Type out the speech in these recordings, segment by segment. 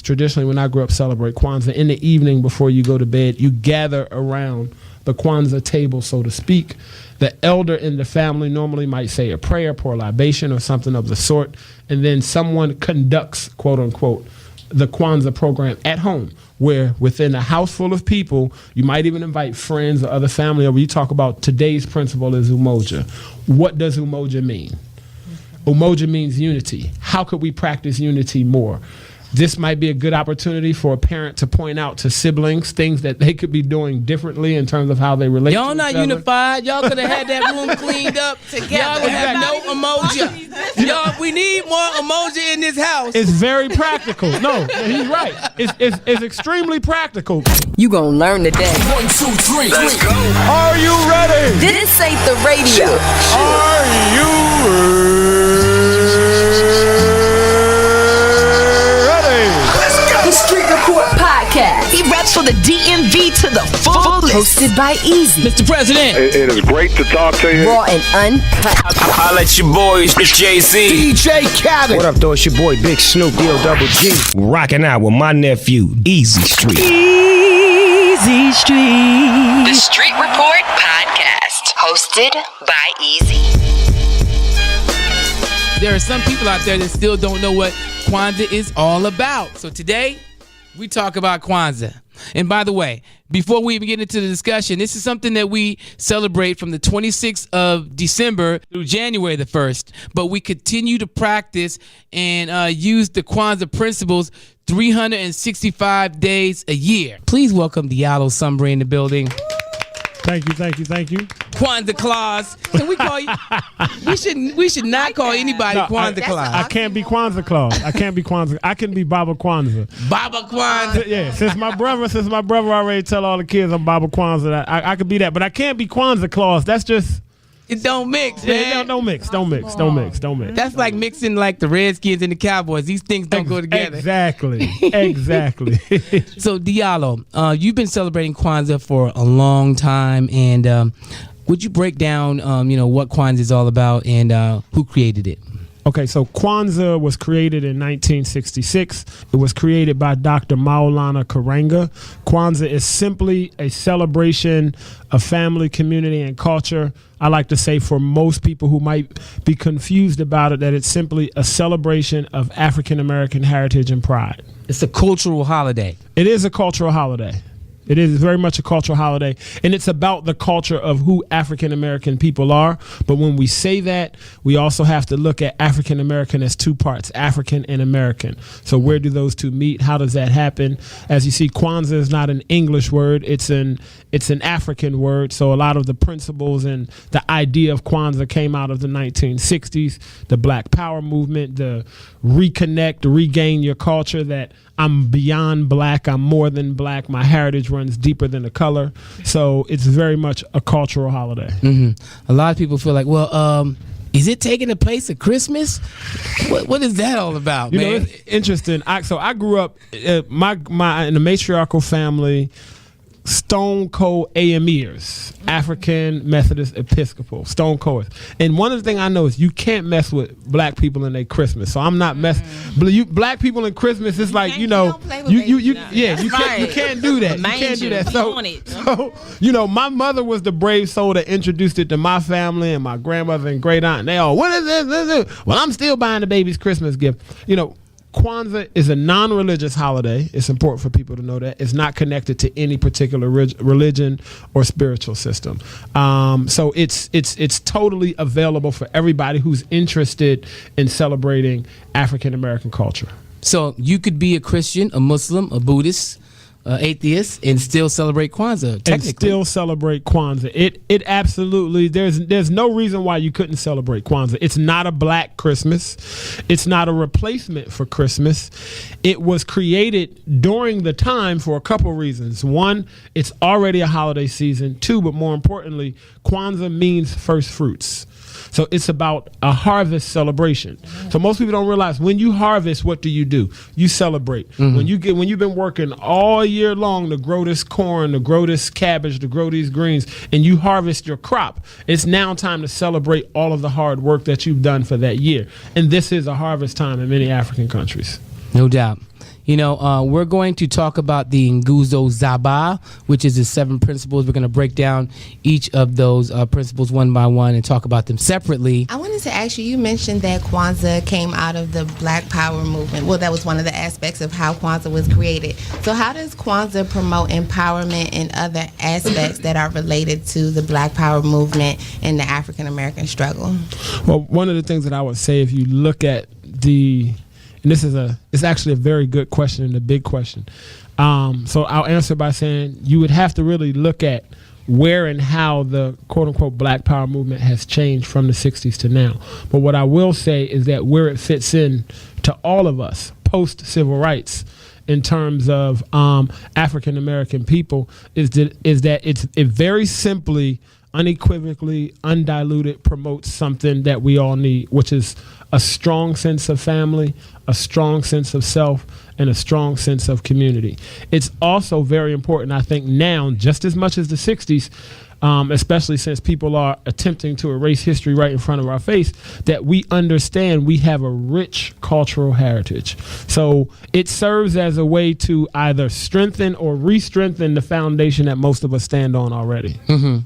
traditionally when I grew up celebrate Kwanzaa. In the evening before you go to bed, you gather around the Kwanzaa table, so to speak. The elder in the family normally might say a prayer, pour a libation or something of the sort, and then someone conducts, quote unquote, the Kwanzaa program at home, where within a house full of people, you might even invite friends or other family over. You talk about today's principle is umoja. What does umoja mean? Umoja means unity. How could we practice unity more? This might be a good opportunity for a parent to point out to siblings things that they could be doing differently in terms of how they relate to each other. Y'all not unified. Y'all could have had that room cleaned up together. Y'all would have no emoji. Y'all, we need more emoji in this house. It's very practical. No, he's right. It's extremely practical. You gonna learn today. 1, 2, 3. Let's go. Are you ready? This ain't the radio. Are you ready? The Street Report Podcast. He raps for the DMV to the fullest. Hosted by Easy. Mr. President. It is great to talk to you. Raw and uncut. I'll let your boys, it's JC. DJ Khaled. What up, though? It's your boy Big Snoop, D-O-double-G. Rocking out with my nephew, Easy Street. Easy Street. The Street Report Podcast. Hosted by Easy. There are some people out there that still don't know what Kwanzaa is all about. So today, we talk about Kwanzaa. And by the way, before we even get into the discussion, this is something that we celebrate from the 26th of December through January the 1st. But we continue to practice and use the Kwanzaa principles 365 days a year. Please welcome DIALO SUMBRY in the building. Thank you. Kwanzaa Claus. Can we call you? We should not call anybody Kwanzaa Claus. I can't be Kwanzaa Claus. I can't be Kwanzaa. I can be Baba Kwanzaa. Baba Kwanzaa. Yeah, since my brother already tell all the kids I'm Baba Kwanzaa, I could be that, but I can't be Kwanzaa Claus. That's just it don't mix, man. Yeah, don't mix. That's like mixing like the Redskins and the Cowboys. These things don't go together. Exactly. So DIALO, you've been celebrating Kwanzaa for a long time, and would you break down, what Kwanzaa is all about and who created it? Okay, so Kwanzaa was created in 1966. It was created by Dr. Maulana Karenga. Kwanzaa is simply a celebration of family, community, and culture. I like to say for most people who might be confused about it, that it's simply a celebration of African American heritage and pride. It's a cultural holiday. It is a cultural holiday. It is very much a cultural holiday, and it's about the culture of who African American people are. But when we say that, we also have to look at African American as two parts, African and American. So where do those two meet? How does that happen? As you see, Kwanzaa is not an English word. It's an African word. So a lot of the principles and the idea of Kwanzaa came out of the 1960s, the Black Power movement, the reconnect, regain your culture, that I'm beyond black, I'm more than black, my heritage runs deeper than the color. So it's very much a cultural holiday. Mm-hmm. A lot of people feel like, well, is it taking the place of Christmas? What is that all about, man? You know, it's interesting. I grew up in a matriarchal family, stone cold AMEers, African Methodist Episcopal, stone cold. And one of the things I know is you can't mess with black people in their Christmas. So I'm not messing. Black people in Christmas, it's like, you can't do that. You can't do that. So my mother was the brave soul that introduced it to my family and my grandmother and great aunt. And they all, what is this? Well, I'm still buying the baby's Christmas gift. Kwanzaa is a non-religious holiday. It's important for people to know that. It's not connected to any particular religion or spiritual system. So it's totally available for everybody who's interested in celebrating African American culture. So you could be a Christian, a Muslim, a Buddhist, atheist, and still celebrate Kwanzaa, technically. And still celebrate Kwanzaa. It absolutely, there's no reason why you couldn't celebrate Kwanzaa. It's not a black Christmas. It's not a replacement for Christmas. It was created during the time for a couple reasons. One, it's already a holiday season. Two, but more importantly, Kwanzaa means first fruits. So it's about a harvest celebration. So most people don't realize when you harvest, what do? You celebrate. Mm-hmm. When you've been working all year long to grow this corn, to grow this cabbage, to grow these greens, and you harvest your crop, it's now time to celebrate all of the hard work that you've done for that year. And this is a harvest time in many African countries. No doubt. We're going to talk about the Nguzo Zaba, which is the 7 principles. We're going to break down each of those principles one by one and talk about them separately. I wanted to ask you mentioned that Kwanzaa came out of the Black Power movement. Well, that was one of the aspects of how Kwanzaa was created. So how does Kwanzaa promote empowerment and other aspects that are related to the Black Power movement and the African American struggle? Well, one of the things that I would say, if you look at and it's actually a very good question and a big question. So I'll answer by saying you would have to really look at where and how the quote-unquote Black Power movement has changed from the 60s to now. But what I will say is that where it fits in to all of us post-civil rights in terms of African American people is that it very simply, unequivocally, undiluted promotes something that we all need, which is a strong sense of family, a strong sense of self, and a strong sense of community. It's also very important, I think, now, just as much as the 60s, especially since people are attempting to erase history right in front of our face, that we understand we have a rich cultural heritage. So it serves as a way to either strengthen or re-strengthen the foundation that most of us stand on already. Mm-hmm.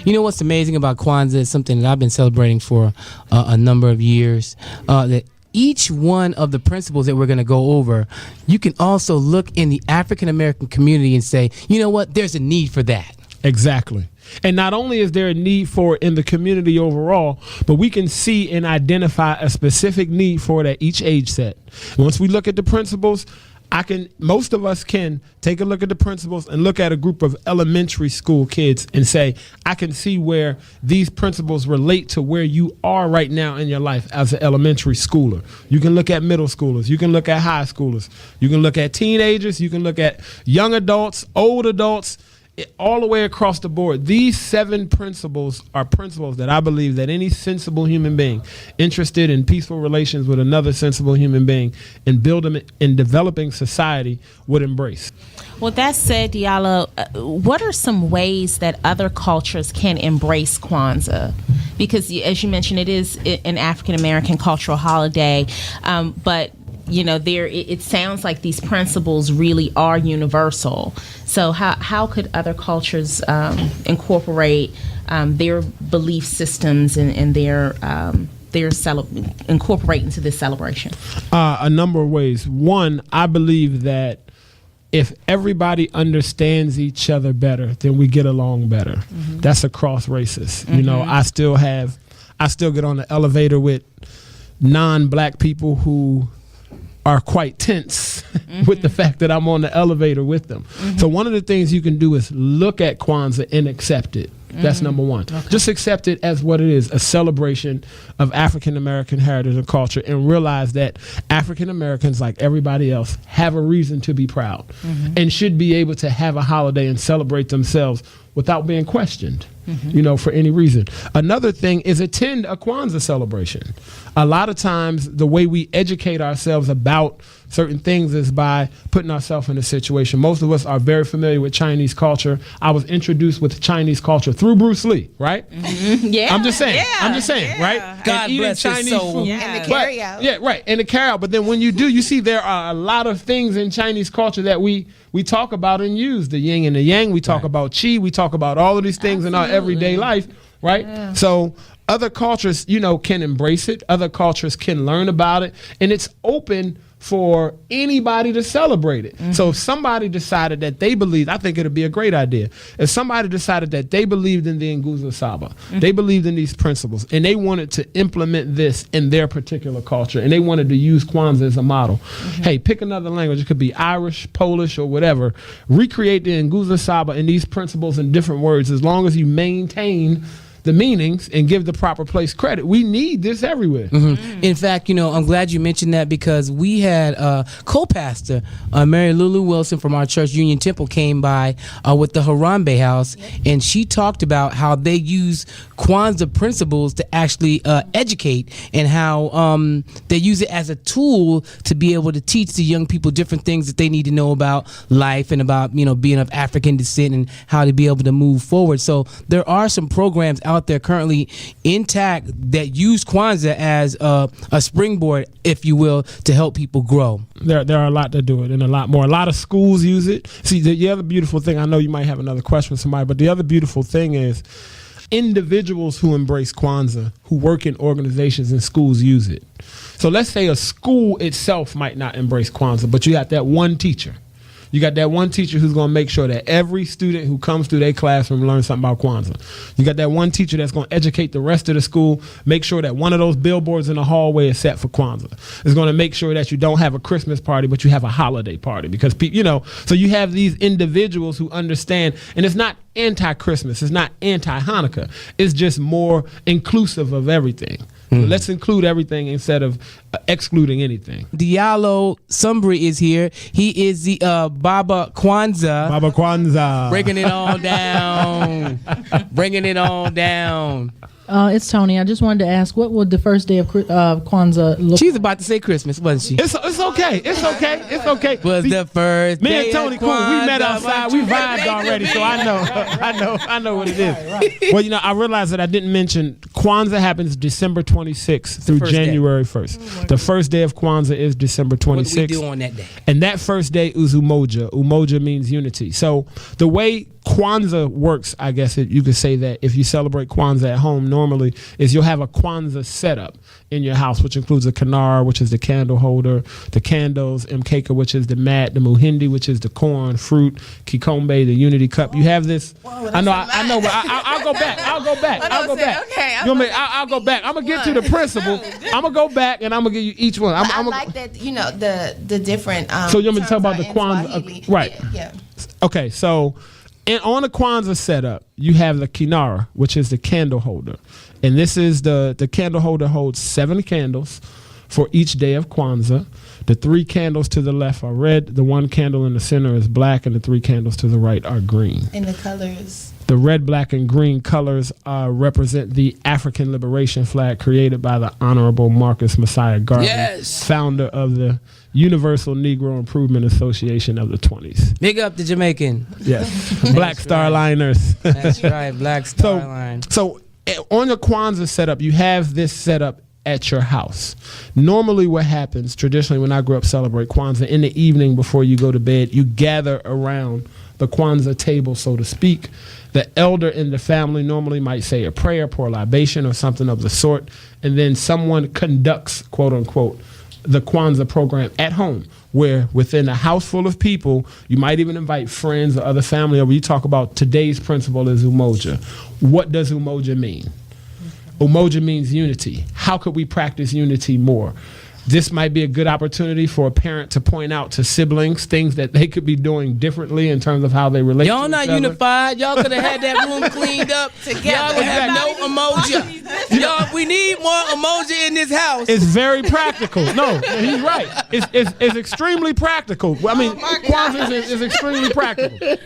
You know what's amazing about Kwanzaa is something that I've been celebrating for a number of years, that each one of the principles that we're going to go over, you can also look in the African American community and say, you know what, there's a need for that. Exactly. And not only is there a need for it in the community overall, but we can see and identify a specific need for it at each age set. Once we look at the principles, most of us can take a look at the principles and look at a group of elementary school kids and say, I can see where these principles relate to where you are right now in your life as an elementary schooler. You can look at middle schoolers. You can look at high schoolers. You can look at teenagers. You can look at young adults, old adults, all the way across the board. These 7 principles are principles that I believe that any sensible human being interested in peaceful relations with another sensible human being and building and developing society would embrace. Well, that said, Diallo, what are some ways that other cultures can embrace Kwanzaa? Because, as you mentioned, it is an African American cultural holiday, but it sounds like these principles really are universal. So how could other cultures incorporate their belief systems and their incorporate into this celebration? A number of ways. One, I believe that if everybody understands each other better, then we get along better. Mm-hmm. That's across races. Mm-hmm. I still get on the elevator with non-black people who are quite tense with the fact that I'm on the elevator with them. Mm-hmm. So one of the things you can do is look at Kwanzaa and accept it. That's number one. Okay. Just accept it as what it is, a celebration of African American heritage and culture, and realize that African Americans, like everybody else, have a reason to be proud and should be able to have a holiday and celebrate themselves without being questioned, for any reason. Another thing is attend a Kwanzaa celebration. A lot of times the way we educate ourselves about certain things is by putting ourselves in a situation. Most of us are very familiar with Chinese culture. I was introduced with Chinese culture through Bruce Lee, right? Mm-hmm. Yeah. I'm just saying, right? God bless his soul. Food. Yeah. And the carry-out. Yeah, right, and the carry-out. But then when you do, you see there are a lot of things in Chinese culture that we talk about and use. The yin and the yang. We talk about qi. We talk about all of these things in our everyday life, right? Yeah. So other cultures, can embrace it. Other cultures can learn about it. And it's open for anybody to celebrate it. So if somebody decided that they believed, I think it would be a great idea. If somebody decided that they believed in the Nguzo Saba, they believed in these principles, and they wanted to implement this in their particular culture, and they wanted to use Kwanzaa as a model. Hey, pick another language. It could be Irish, Polish, or whatever. Recreate the Nguzo Saba and these principles in different words, as long as you maintain the meanings and give the proper place credit. We need this everywhere. In fact, I'm glad you mentioned that, because we had co-pastor Mary Lulu Wilson from our church, Union Temple, came by with the Harambe House, and she talked about how they use Kwanzaa principles to actually educate, and how they use it as a tool to be able to teach the young people different things that they need to know about life and about being of African descent and how to be able to move forward. So there are some programs out out there currently intact that use Kwanzaa as a springboard, if you will, to help people grow? There are a lot that do it, and a lot more. A lot of schools use it. See, the other beautiful thing, I know you might have another question for somebody, but the other beautiful thing is individuals who embrace Kwanzaa, who work in organizations and schools, use it. So let's say a school itself might not embrace Kwanzaa, but you got that one teacher. You got that one teacher who's going to make sure that every student who comes through their classroom learns something about Kwanzaa. You got that one teacher that's going to educate the rest of the school, make sure that one of those billboards in the hallway is set for Kwanzaa. It's going to make sure that you don't have a Christmas party, but you have a holiday party, because people, so you have these individuals who understand, and it's not anti-Christmas, it's not anti-Hanukkah, it's just more inclusive of everything. So let's include everything instead of excluding anything. DIALO SUMBRY is here. He is the Baba Kwanzaa. Baba Kwanzaa. Breaking it all down. Bringing it all down. It's Tony. I just wanted to ask, what would the first day of Kwanzaa look She's about to say Christmas, wasn't she? It's okay. It's okay. It's okay. Was the first Me day and Tony of cool. We met Kwanzaa. outside. We vibed already, so I know what it is. Right. Well, I realized that I didn't mention Kwanzaa happens December 26th through January 1st. The first day of Kwanzaa is December 26th. What do we do on that day? And that first day is Umoja. Umoja means unity. So the way Kwanzaa works, I guess you could say that if you celebrate Kwanzaa at home normally, is you'll have a Kwanzaa setup in your house, which includes a kinara, which is the candle holder, the candles, mkeka, which is the mat, the muhindi, which is the corn, fruit, kikombe, the unity cup. You have this. I know, but I'll go back. I'll go back. Okay, I'll go back. I'm gonna get to the principle. I'm gonna go back and I'm gonna give you each one. I like that. The different. So you want me to talk about the Kwanzaa? Right. Yeah. Okay, so. And on the Kwanzaa setup, you have the kinara, which is the candle holder. And this is the candle holder holds 7 candles for each day of Kwanzaa. The 3 candles to the left are red, the 1 candle in the center is black, and the 3 candles to the right are green. And the colors? The red, black, and green colors represent the African liberation flag created by the Honorable Marcus Messiah Garvey, founder of the Universal Negro Improvement Association of the 20s. Big up the Jamaican. Yes. Black Star Liners. That's right, Black Star Line. So on your Kwanzaa setup, you have this setup at your house. Normally what happens, traditionally when I grew up celebrate Kwanzaa, in the evening before you go to bed, you gather around the Kwanzaa table, so to speak. The elder in the family normally might say a prayer, pour libation, or something of the sort, and then someone conducts, quote unquote, the Kwanzaa program at home, where within a house full of people, you might even invite friends or other family over. You talk about today's principle is Umoja. What does Umoja mean? Umoja means unity. How could we practice unity more? This might be a good opportunity for a parent to point out to siblings things that they could be doing differently in terms of how they relate to Y'all not each other. unified. Y'all could have had that room cleaned up together. Y'all would have no emoji. Y'all, we need more emoji in this house. It's very practical. No, he's right. It's extremely practical. I mean, Kwanzaa is extremely practical.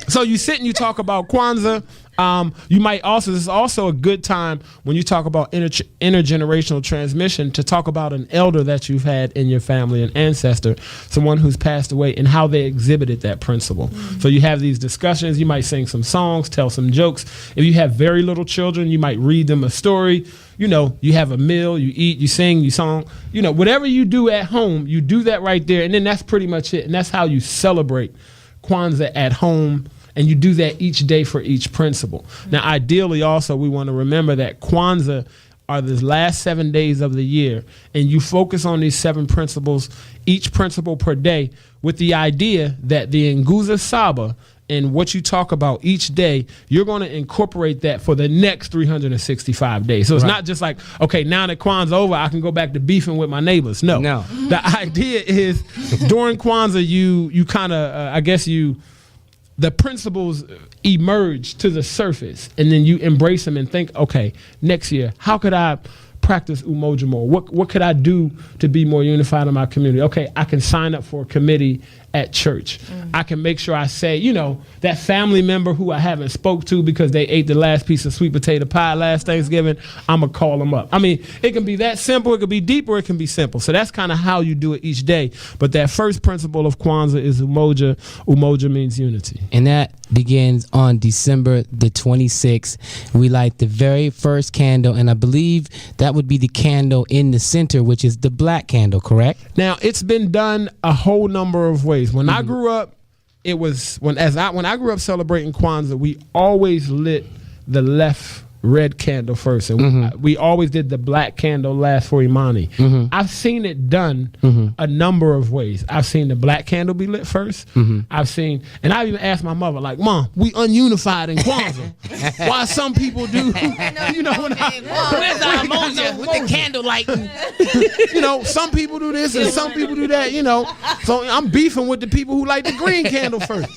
So you sit and you talk about Kwanzaa. You might also, this is also a good time when you talk about intergenerational transmission to talk about an elder that you've had in your family, an ancestor, someone who's passed away, and how they exhibited that principle. So you have these discussions. You might sing some songs, tell some jokes. If you have very little children, you might read them a story. You have a meal, you eat, you sing, you song. Whatever you do at home, you do that right there, and then that's pretty much it. And that's how you celebrate Kwanzaa at home. And you do that each day for each principle. Now, ideally, also, we want to remember that Kwanzaa are the last 7 days of the year, and you focus on these 7 principles, each principle per day, with the idea that the Nguza Saba and what you talk about each day, you're going to incorporate that for the next 365 days. So it's not just like, okay, now that Kwanzaa over, I can go back to beefing with my neighbors. No. The idea is during Kwanzaa, you kind of, the principles emerge to the surface, and then you embrace them and think, okay, next year, how could I practice Umoja more? What could I do to be more unified in my community? Okay, I can sign up for a committee at church. I can make sure I say, that family member who I haven't spoke to because they ate the last piece of sweet potato pie last Thanksgiving, I'm going to call them up. I mean, it can be that simple, it can be deep, or it can be simple. So that's kind of how you do it each day. But that first principle of Kwanzaa is umoja. Umoja means unity. And that begins on December the 26th. We light the very first candle, and I believe that would be the candle in the center, which is the black candle, correct? Now, it's been done a whole number of ways. When I grew up, it was when I grew up celebrating Kwanzaa, we always lit the left red candle first, and we always did the black candle last for Imani. I've seen it done a number of ways. I've seen the black candle be lit first. I've seen, and I even asked my mother, like, Mom, we ununified in Kwanzaa. Why some people do, where's our emoji with the candle lighting? Some people do this and some people do that, So I'm beefing with the people who like the green candle first.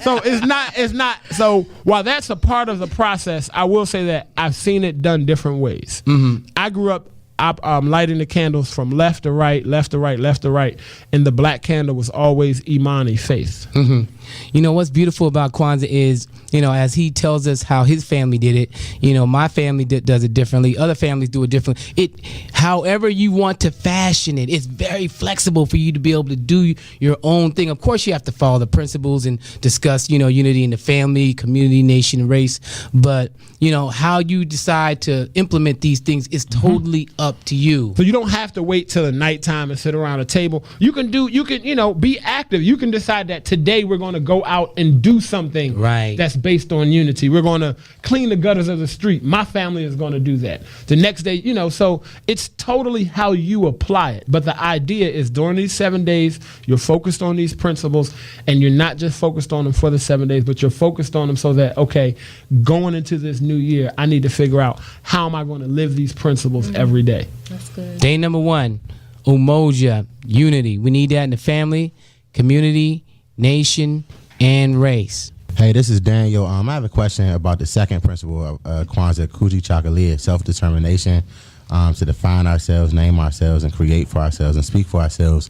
So it's not. So while that's a part of the process, I will say that I've seen it done different ways. I grew up lighting the candles from left to right, left to right, left to right, and the black candle was always Imani, faith. What's beautiful about Kwanzaa is, as he tells us how his family did it, my family does it differently. Other families do it differently. However you want to fashion it, it's very flexible for you to be able to do your own thing. Of course, you have to follow the principles and discuss, unity in the family, community, nation, and race. But, how you decide to implement these things is totally up to you. So you don't have to wait till the nighttime and sit around a table. You can be active. You can decide that today we're going to go out and do something that's based on unity. We're going to clean the gutters of the street. My family is going to do that. The next day, so it's totally how you apply it. But the idea is during these 7 days, you're focused on these principles, and you're not just focused on them for the 7 days, but you're focused on them so that, okay, going into this new year, I need to figure out how am I going to live these principles every day. That's good. Day number 1, umoja, unity. We need that in the family, community, nation, and race. Hey, this is Daniel. I have a question about the second principle of Kwanzaa, Kuji Chakalia, self-determination, to define ourselves, name ourselves, and create for ourselves and speak for ourselves.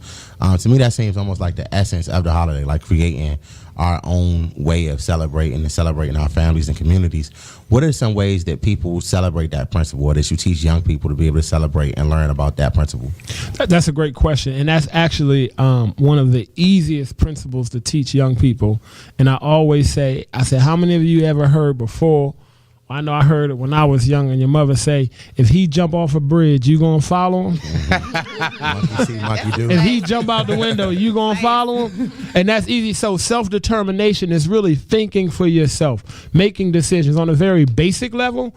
To me, that seems almost like the essence of the holiday, like creating our own way of celebrating and celebrating our families and communities. What are some ways that people celebrate that principle, or that you teach young people to be able to celebrate and learn about that principle? That's a great question, and that's actually one of the easiest principles to teach young people. And I always say, how many of you ever heard before? I know I heard it when I was young, and your mother say, if he jump off a bridge, you gonna follow him? Monkey see, monkey do. If he jump out the window, you gonna follow him? And that's easy. So self-determination is really thinking for yourself, making decisions on a very basic level.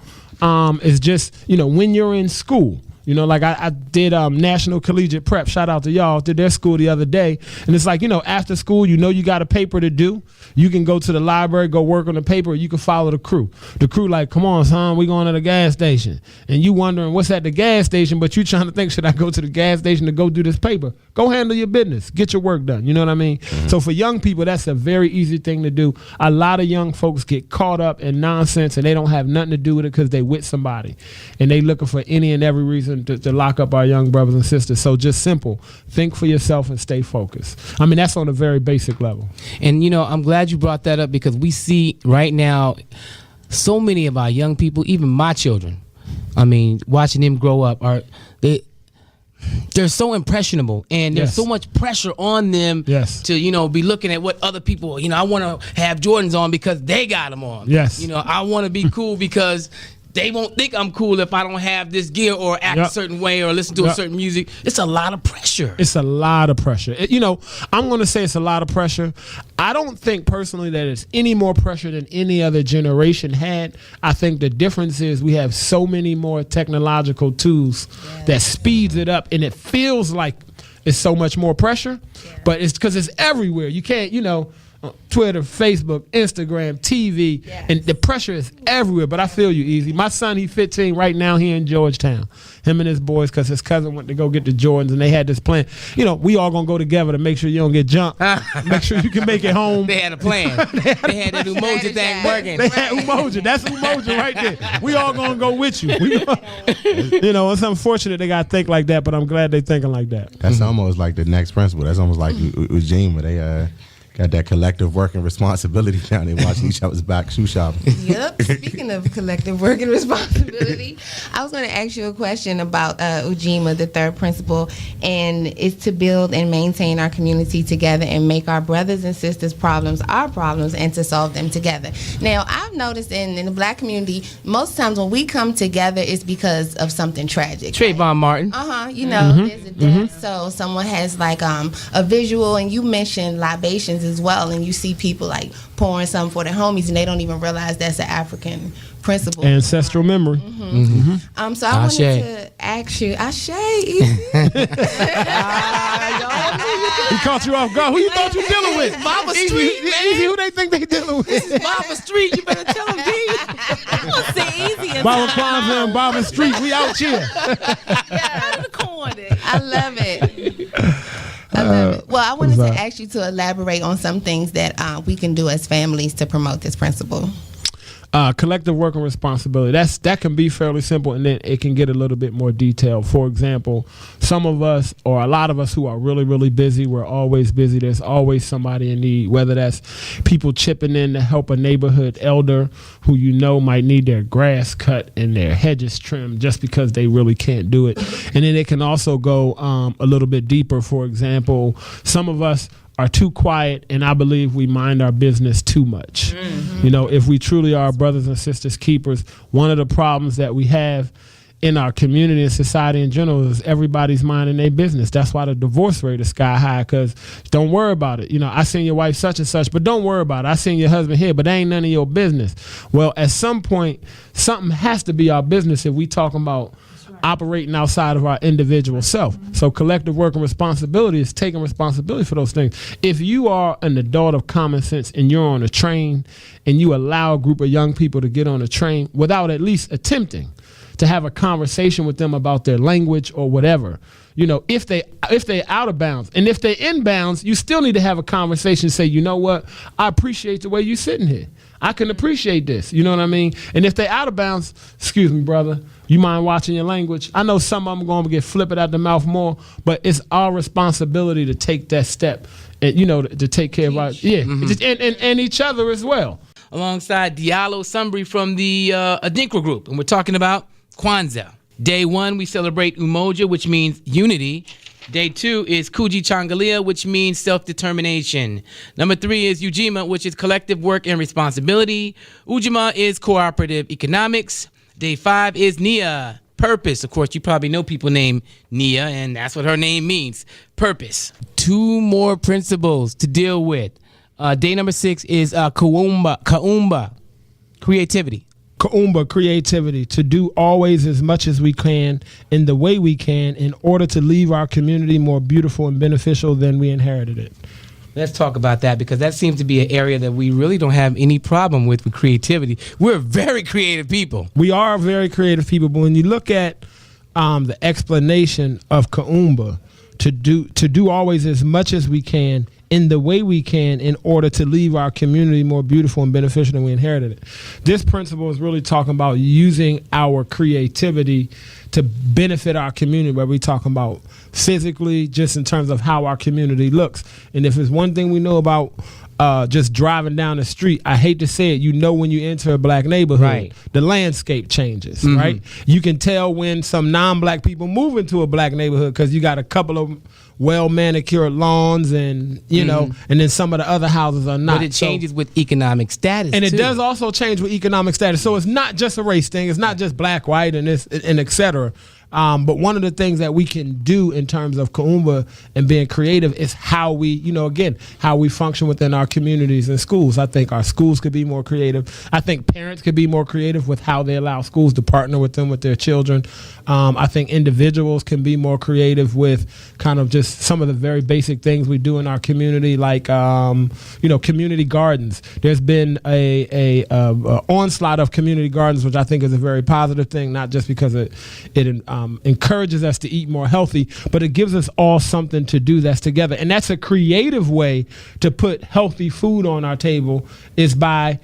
Is just, when you're in school. Like I did National Collegiate Prep. Shout out to y'all. Did their school the other day. And it's like, after school, you got a paper to do. You can go to the library, go work on the paper, or you can follow the crew. The crew like, come on, son, we going to the gas station. And you wondering what's at the gas station, but you trying to think, should I go to the gas station to go do this paper? Go handle your business. Get your work done. You know what I mean? So for young people, that's a very easy thing to do. A lot of young folks get caught up in nonsense, and they don't have nothing to do with it because they with somebody. And they looking for any and every reason to lock up our young brothers and sisters. So just simple. Think for yourself and stay focused. I mean, that's on a very basic level. And, I'm glad you brought that up, because we see right now so many of our young people, even my children, watching them grow up, they're so impressionable, and there's so much pressure on them to, be looking at what other people, I want to have Jordans on because they got them on. I want to be cool because they won't think I'm cool if I don't have this gear or act a certain way or listen to a certain music. It's a lot of pressure. It's a lot of pressure. I'm going to say it's a lot of pressure. I don't think personally that it's any more pressure than any other generation had. I think the difference is we have so many more technological tools that speeds it up, and it feels like it's so much more pressure, but it's because it's everywhere. You can't, Twitter, Facebook, Instagram, TV, and the pressure is everywhere. But I feel you, Easy. My son, he's 15 right now. He in Georgetown. Him and his boys, because his cousin went to go get the Jordans, and they had this plan. We all gonna go together to make sure you don't get jumped. Make sure you can make it home. They had a plan. they had that Umoja thing working. They had Umoja. That's Umoja right there. We all gonna go with you. It's unfortunate they gotta think like that, but I'm glad they thinking like that. That's almost like the next principle. That's almost like Ujima. got that collective working responsibility down there watching each other's back shoe shopping. Yep. Speaking of collective working responsibility, I was going to ask you a question about Ujima, the third principle, and it's to build and maintain our community together and make our brothers and sisters' problems our problems and to solve them together. Now, I've noticed in the black community, most times when we come together, it's because of something tragic. Trayvon Martin. You know, there's a death, so someone has like a visual, and you mentioned libations as well, and you see people like pouring something for their homies, and they don't even realize that's an African principle. Ancestral memory. So I wanted to ask you, Ashe, Easy. He caught you off guard. Who you thought you dealing with? Baba Street, man. Easy, who they think they dealing with? This is Baba Street. You better tell him, D. Baba Kwanzaa and Baba Street. We out here. I love it. I love it. Well, I wanted to ask you to elaborate on some things that we can do as families to promote this principle. Collective working responsibility. That can be fairly simple, and then it can get a little bit more detailed. For example, some of us, or a lot of us who are really, really busy, we're always busy. There's always somebody in need, whether that's people chipping in to help a neighborhood elder who you know might need their grass cut and their hedges trimmed just because they really can't do it. And then it can also go a little bit deeper. For example, some of us are too quiet, and I believe we mind our business too much. You know, if we truly are brothers and sisters keepers, one of the problems that we have in our community and society in general is everybody's minding their business. That's why the divorce rate is sky high, because don't worry about it. You know, I seen your wife such and such, but don't worry about it. I seen your husband here, but that ain't none of your business. Well, at some point, something has to be our business if we talking about operating outside of our individual self. So collective working responsibility is taking responsibility for those things. If you are an adult of common sense and you're on a train and you allow a group of young people to get on a train without at least attempting to have a conversation with them about their language or whatever, you know, if they out of bounds, and if they're in bounds, you still need to have a conversation. Say, you know what, I appreciate the way you sitting here. I can appreciate this. You know what I mean? And if they out of bounds, excuse me, brother, you mind watching your language? I know some of them going to get flipped out the mouth more, but it's our responsibility to take that step and, you know, to take care of our, and each other as well. Alongside DIALO, SUMBRY from the ADINKRA group, and we're talking about Kwanzaa. Day 1, we celebrate Umoja, which means unity. Day 2 is Kujichangalia, which means self-determination. Number 3 is Ujima, which is collective work and responsibility. Ujima is cooperative economics. Day 5 is Nia, purpose. Of course, you probably know people named Nia, and that's what her name means, purpose. 2 more principles to deal with. Day number 6 is Kaumba, creativity. Kaumba, creativity, to do always as much as we can in the way we can in order to leave our community more beautiful and beneficial than we inherited it. Let's talk about that, because that seems to be an area that we really don't have any problem with creativity. We're very creative people. We are very creative people, but when you look at the explanation of Kaumba, to do always as much as we can in the way we can in order to leave our community more beautiful and beneficial than we inherited it. This principle is really talking about using our creativity to benefit our community, where we're talking about physically, just in terms of how our community looks. And if there's one thing we know about just driving down the street, I hate to say it, you know, when you enter a black neighborhood, right, the landscape changes, right? You can tell when some non-black people move into a black neighborhood because you got a couple of well-manicured lawns and, you know, and then some of the other houses are not. But it changes with economic status, and too. It does also change with economic status. So it's not just a race thing. It's not just black, white, and et cetera. But one of the things that we can do in terms of Kaumba and being creative is how we, you know, again, how we function within our communities and schools. I think our schools could be more creative. I think parents could be more creative with how they allow schools to partner with them, with their children. I think individuals can be more creative with kind of just some of the very basic things we do in our community, like, you know, community gardens. There's been a onslaught of community gardens, which I think is a very positive thing, not just because it encourages us to eat more healthy, but it gives us all something to do that's together. And that's a creative way to put healthy food on our table, is by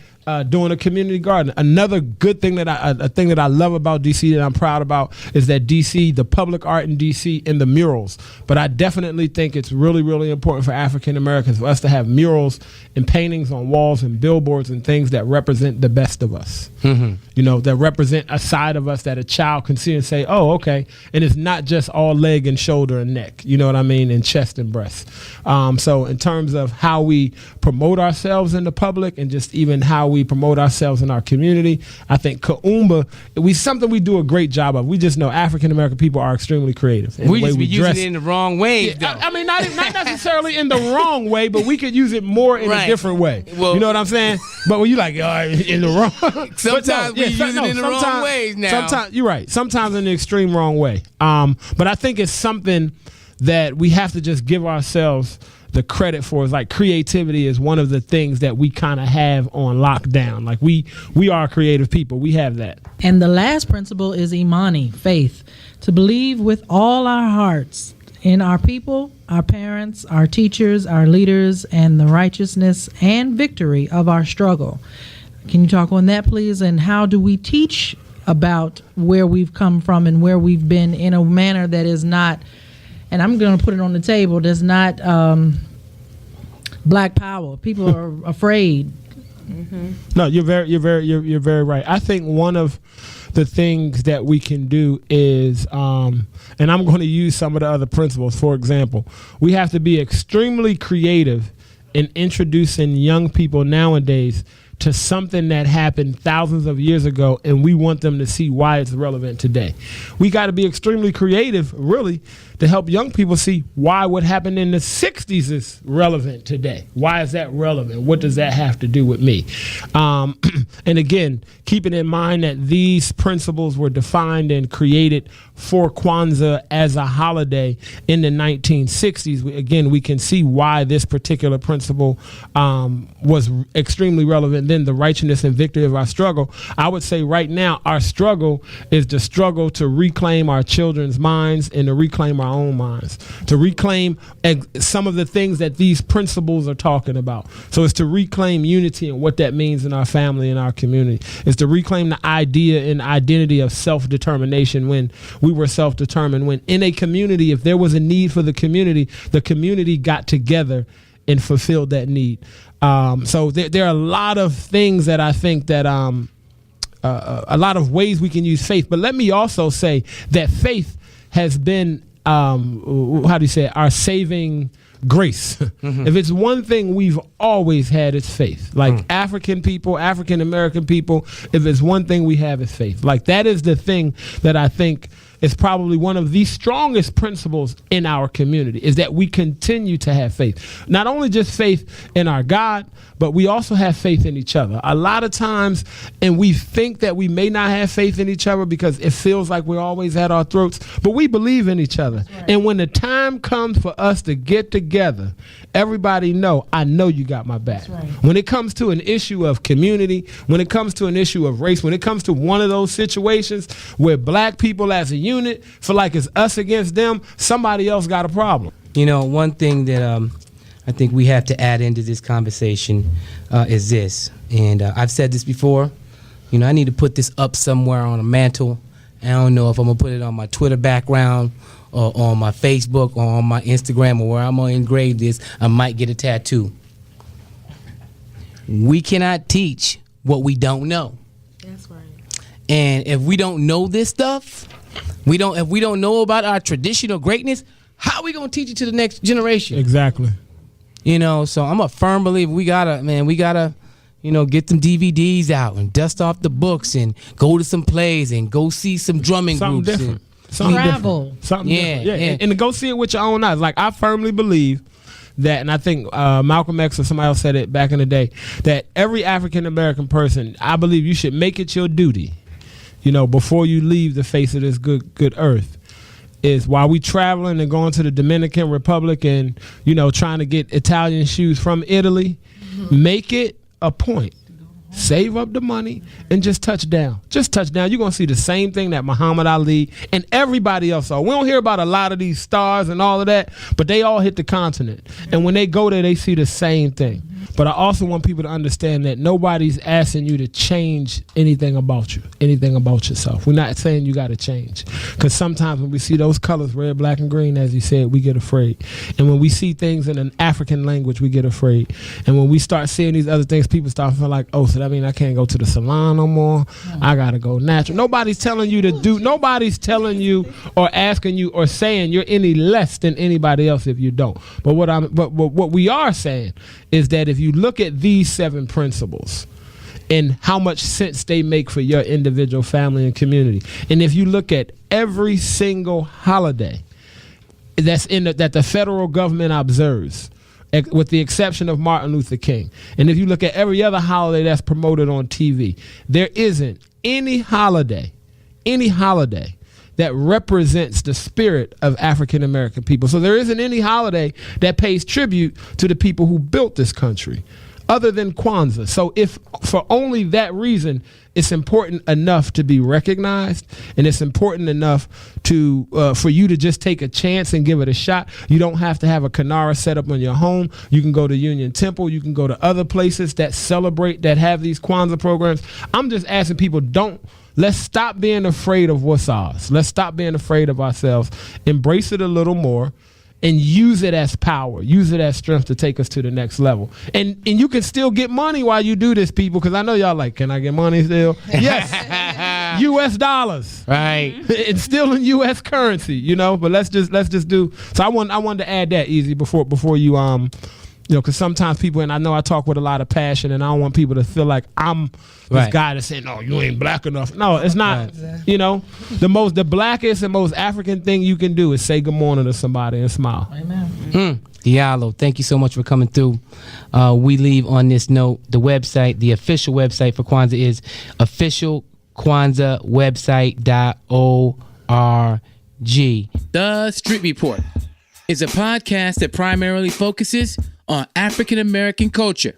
doing a community garden. Another good thing that a thing that I love about DC that I'm proud about is that DC, the public art in DC, and the murals. But I definitely think it's really, really important for African Americans for us to have murals and paintings on walls and billboards and things that represent the best of us. You know, that represent a side of us that a child can see and say, oh, okay. And it's not just all leg and shoulder and neck, you know what I mean, and chest and breast. So in terms of how we promote ourselves in the public and just even how we promote ourselves in our community, I think Kaumba, something we do a great job of. We just know African American people are extremely creative. We just be using it in the wrong way. Yeah, I mean, not necessarily in the wrong way, but we could use it more in a different way. Well, you know what I'm saying? But when you like, in the wrong. Sometimes we use it in the wrong ways now. Sometimes you're right. Sometimes in the extreme wrong way. But I think it's something that we have to just give ourselves the credit for. Is like creativity is one of the things that we kind of have on lockdown. Like we are creative people. We have that. And the last principle is Imani, faith, to believe with all our hearts in our people, our parents, our teachers, our leaders, and the righteousness and victory of our struggle. Can you talk on that, please? And how do we teach about where we've come from and where we've been in a manner that is not, and I'm going to put it on the table, that's not black power. People are afraid. No, you're very right. I think one of the things that we can do is, and I'm going to use some of the other principles. For example, we have to be extremely creative in introducing young people nowadays to something that happened thousands of years ago, and we want them to see why it's relevant today. We got to be extremely creative, really, to help young people see why what happened in the 60s is relevant today. Why is that relevant? What does that have to do with me? And again, keeping in mind that these principles were defined and created for Kwanzaa as a holiday in the 1960s. We can see why this particular principle was extremely relevant then, the righteousness and victory of our struggle. I would say right now our struggle is the struggle to reclaim our children's minds and to reclaim our own minds, to reclaim some of the things that these principles are talking about. So it's to reclaim unity and what that means in our family and our community. It's to reclaim the idea and identity of self-determination when we were self-determined, when in a community, if there was a need for the community got together and fulfilled that need. So there are a lot of things that I think that a lot of ways we can use faith. But let me also say that faith has been our saving grace. If it's one thing we've always had, it's faith. Like African people, African American people, if it's one thing we have, it's faith. Like that is the thing that I think is probably one of the strongest principles in our community, is that we continue to have faith. Not only just faith in our God, but we also have faith in each other. A lot of times, and we think that we may not have faith in each other because it feels like we're always at our throats, but we believe in each other. Right. And when the time comes for us to get together, everybody I know you got my back. Right. When it comes to an issue of community, when it comes to an issue of race, when it comes to one of those situations where black people as a unit feel like it's us against them, somebody else got a problem. You know, one thing that I think we have to add into this conversation is this, and I've said this before, you know, I need to put this up somewhere on a mantle. I don't know if I'm going to put it on my Twitter background or on my Facebook or on my Instagram or where I'm going to engrave this. I might get a tattoo. We cannot teach what we don't know. That's right. And if we don't know this stuff, if we don't know about our traditional greatness, how are we going to teach it to the next generation? Exactly. You know, so I'm a firm believer we gotta, you know, get some DVDs out and dust off the books and go to some plays and go see some drumming groups. Different. Travel. Something different. Yeah. And to go see it with your own eyes. Like, I firmly believe that, and I think Malcolm X or somebody else said it back in the day, that every African American person, I believe you should make it your duty, you know, before you leave the face of this good earth, is while we traveling and going to the Dominican Republic and, you know, trying to get Italian shoes from Italy, make it a point. Save up the money and just touch down. Just touch down. You're going to see the same thing that Muhammad Ali and everybody else saw. We don't hear about a lot of these stars and all of that, but they all hit the continent. And when they go there, they see the same thing. But I also want people to understand that nobody's asking you to change anything about you, anything about yourself. We're not saying you got to change. Because sometimes when we see those colors, red, black, and green, as you said, we get afraid. And when we see things in an African language, we get afraid. And when we start seeing these other things, people start feeling like, oh, so that means I can't go to the salon no more. I got to go natural. Nobody's telling you to do, nobody's telling you or asking you or saying you're any less than anybody else if you don't. But what we are saying is that if you look at these 7 principles and how much sense they make for your individual family and community, and if you look at every single holiday that the federal government observes, with the exception of Martin Luther King, and if you look at every other holiday that's promoted on TV, there isn't any holiday that represents the spirit of African American people. So there isn't any holiday that pays tribute to the people who built this country other than Kwanzaa. So if for only that reason, it's important enough to be recognized, and it's important enough to for you to just take a chance and give it a shot. You don't have to have a Kinara set up in your home. You can go to Union Temple. You can go to other places that celebrate, that have these Kwanzaa programs. I'm just asking people, let's stop being afraid of what's ours. Let's stop being afraid of ourselves. Embrace it a little more and use it as power. Use it as strength to take us to the next level. And you can still get money while you do this, people, because I know y'all like, can I get money still? Yes. U.S. dollars. Right. It's still in U.S. currency, but let's just do. So I wanted to add that, Easy, before you because sometimes people, and I know I talk with a lot of passion, and I don't want people to feel like I'm this guy that's saying, no, you ain't black enough. No, it's not. The blackest and most African thing you can do is say good morning to somebody and smile. Amen. DIALO, thank you so much for coming through. We leave on this note. The official website for Kwanzaa is officialkwanzaawebsite.org. The Street Report is a podcast that primarily focuses on African American culture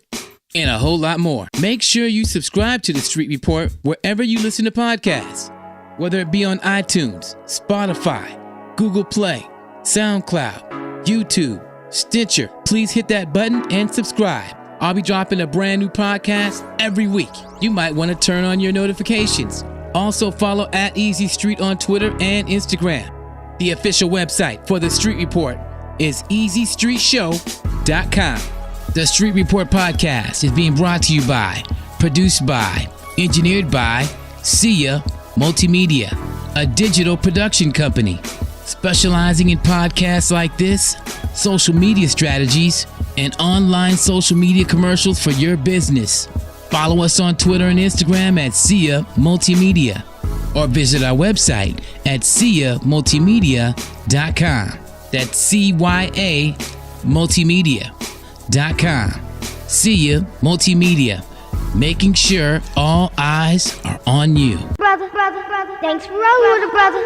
and a whole lot more. Make sure you subscribe to The Street Report wherever you listen to podcasts, whether it be on iTunes, Spotify, Google Play, SoundCloud, YouTube, Stitcher. Please hit that button and subscribe. I'll be dropping a brand new podcast every week. You might want to turn on your notifications. Also follow @EasyStreet on Twitter and Instagram. The official website for The Street Report is EasyStreetShow.com. The Street Report podcast is being brought to you by, produced by, engineered by SIA Multimedia, a digital production company specializing in podcasts like this, social media strategies, and online social media commercials for your business. Follow us on Twitter and Instagram @SIA Multimedia, or visit our website at SIAMultimedia.com. That's CYA Multimedia.com. SIA Multimedia, making sure all eyes are on you. Brother, thanks for rolling with a brother.